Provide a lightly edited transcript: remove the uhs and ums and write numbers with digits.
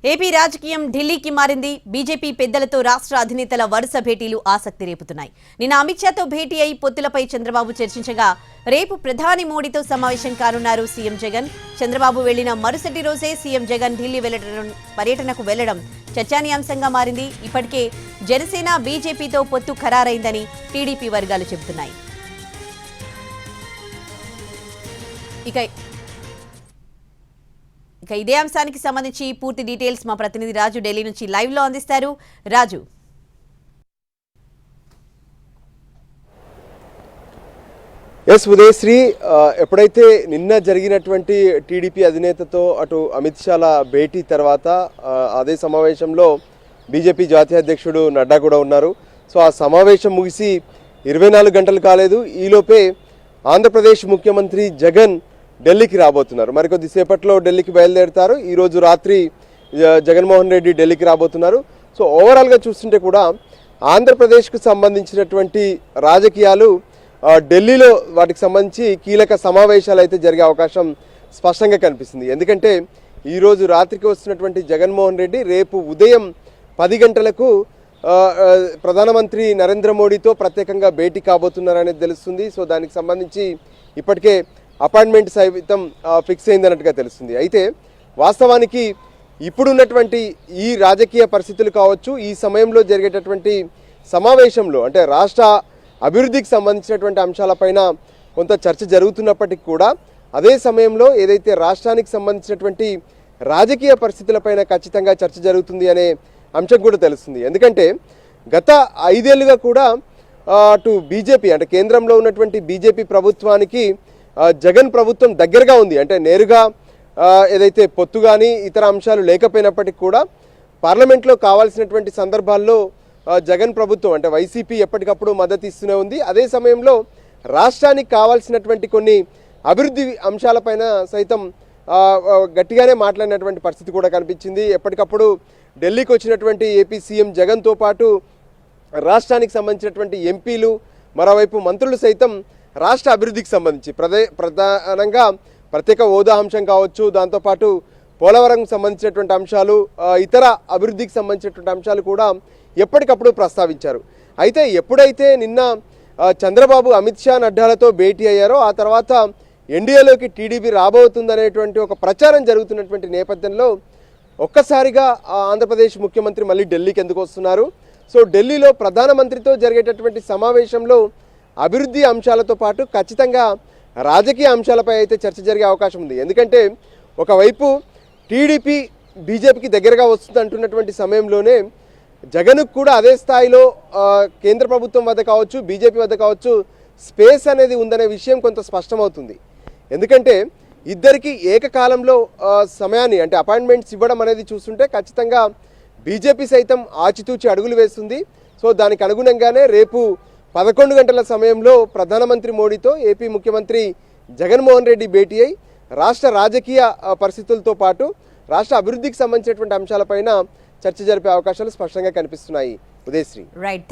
AP రాజకీయం ఢిల్లీకి మారింది. బీజేపీ పెద్దలతో రాష్ట్ర అధినేతల వరుస భేటీలు ఆసక్తి రేపుతున్నాయి. నిన్న అమిత్ షాతో భేటీ అయి పొత్తులపై చంద్రబాబు చర్చించగా రేపు ప్రధాని మోడీతో సమావేశం కానున్నారు సీఎం జగన్. చంద్రబాబు వెళ్లిన మరుసటి రోజే సీఎం జగన్ ఢిల్లీ పర్యటనకు వెళ్లడం చర్చానీయాంశంగా మారింది. ఇప్పటికే జనసేన బీజేపీతో పొత్తు ఖరారైందని టీడీపీ వర్గాలు చెబుతున్నాయి. ఇక ఇదే అంశానికి సంబంధించి పూర్తి డీటెయిల్స్ మా ప్రతినిధి రాజు ఢిల్లీ నుంచి లైవ్ లో అందిస్తారు. రాజు, ఉదయశ్రీ, ఎప్పుడైతే నిన్న జరిగినటువంటి టీడీపీ అధినేతతో అటు అమిత్ షాల భేటీ తర్వాత అదే సమావేశంలో బీజేపీ జాతీయ అధ్యక్షుడు నడ్డా కూడా ఉన్నారు. సో ఆ సమావేశం ముగిసి 24 గంటలు కాలేదు. ఈలోపే ఆంధ్రప్రదేశ్ ముఖ్యమంత్రి జగన్ ఢిల్లీకి రాబోతున్నారు. మరికొద్దిసేపట్లో ఢిల్లీకి బయలుదేరుతారు. ఈరోజు రాత్రి జగన్మోహన్ రెడ్డి ఢిల్లీకి రాబోతున్నారు. సో ఓవరాల్గా చూస్తుంటే కూడా ఆంధ్రప్రదేశ్కు సంబంధించినటువంటి రాజకీయాలు ఢిల్లీలో వాటికి సంబంధించి కీలక సమావేశాలు అయితే జరిగే అవకాశం స్పష్టంగా కనిపిస్తుంది. ఎందుకంటే ఈరోజు రాత్రికి వస్తున్నటువంటి జగన్మోహన్ రెడ్డి రేపు ఉదయం 10 గంటలకు ప్రధానమంత్రి నరేంద్ర మోడీతో ప్రత్యేకంగా భేటీ కాబోతున్నారనేది తెలుస్తుంది. సో దానికి సంబంధించి ఇప్పటికే అపాయింట్మెంట్ సైతం ఫిక్స్ అయిందన్నట్టుగా తెలుస్తుంది. అయితే వాస్తవానికి ఇప్పుడున్నటువంటి ఈ రాజకీయ పరిస్థితులు కావచ్చు, ఈ సమయంలో జరిగేటటువంటి సమావేశంలో అంటే రాష్ట్ర అభివృద్ధికి సంబంధించినటువంటి అంశాలపైన కొంత చర్చ జరుగుతున్నప్పటికీ కూడా అదే సమయంలో ఏదైతే రాష్ట్రానికి సంబంధించినటువంటి రాజకీయ పరిస్థితులపైన ఖచ్చితంగా చర్చ జరుగుతుంది అనే అంశం కూడా తెలుస్తుంది. ఎందుకంటే గత 5 ఏళ్లుగా కూడా అటు బీజేపీ అంటే కేంద్రంలో ఉన్నటువంటి బీజేపీ ప్రభుత్వానికి జగన్ ప్రభుత్వం దగ్గరగా ఉంది. అంటే నేరుగా ఏదైతే పొత్తు కానీ ఇతర అంశాలు లేకపోయినప్పటికీ కూడా పార్లమెంట్లో కావాల్సినటువంటి సందర్భాల్లో జగన్ ప్రభుత్వం అంటే వైసీపీ ఎప్పటికప్పుడు మద్దతు ఇస్తూనే ఉంది. అదే సమయంలో రాష్ట్రానికి కావాల్సినటువంటి కొన్ని అభివృద్ధి అంశాలపైన సైతం గట్టిగానే మాట్లాడినటువంటి పరిస్థితి కూడా కనిపించింది. ఎప్పటికప్పుడు ఢిల్లీకి వచ్చినటువంటి ఏపీ సీఎం జగన్తో పాటు రాష్ట్రానికి సంబంధించినటువంటి ఎంపీలు, మరోవైపు మంత్రులు సైతం రాష్ట్ర అభివృద్ధికి సంబంధించి ప్రధానంగా ప్రత్యేక హోదా అంశం కావచ్చు, దాంతోపాటు పోలవరం సంబంధించినటువంటి అంశాలు, ఇతర అభివృద్ధికి సంబంధించినటువంటి అంశాలు కూడా ఎప్పటికప్పుడు ప్రస్తావించారు. అయితే ఎప్పుడైతే నిన్న చంద్రబాబు అమిత్ షా నడ్డాలతో భేటీ అయ్యారో ఆ తర్వాత ఎన్డీఏలోకి టీడీపీ రాబోతుందనేటువంటి ఒక ప్రచారం జరుగుతున్నటువంటి నేపథ్యంలో ఒక్కసారిగా ఆంధ్రప్రదేశ్ ముఖ్యమంత్రి మళ్ళీ ఢిల్లీకి ఎందుకు వస్తున్నారు? సో ఢిల్లీలో ప్రధానమంత్రితో జరిగేటటువంటి సమావేశంలో అభివృద్ధి అంశాలతో పాటు ఖచ్చితంగా రాజకీయ అంశాలపై అయితే చర్చ జరిగే అవకాశం ఉంది. ఎందుకంటే ఒకవైపు టీడీపీ బీజేపీకి దగ్గరగా వస్తుంది అంటున్నటువంటి సమయంలోనే జగన్కు కూడా అదే స్థాయిలో కేంద్ర ప్రభుత్వం వద్ద కావచ్చు, బీజేపీ వద్ద కావచ్చు స్పేస్ అనేది ఉందనే విషయం కొంత స్పష్టమవుతుంది. ఎందుకంటే ఇద్దరికి ఏకకాలంలో సమయాన్ని అంటే అపాయింట్మెంట్స్ ఇవ్వడం అనేది చూస్తుంటే ఖచ్చితంగా బీజేపీ సైతం ఆచితూచి అడుగులు వేస్తుంది. సో దానికి అనుగుణంగానే రేపు 11 గంటల సమయంలో ప్రధానమంత్రి మోడీతో ఏపీ ముఖ్యమంత్రి జగన్మోహన్ రెడ్డి భేటీ అయి రాష్ట్ర రాజకీయ పరిస్థితులతో పాటు రాష్ట్ర అభివృద్ధికి సంబంధించినటువంటి అంశాలపైన చర్చ జరిపే అవకాశాలు స్పష్టంగా కనిపిస్తున్నాయి. ఉదయశ్రీ. రైట్.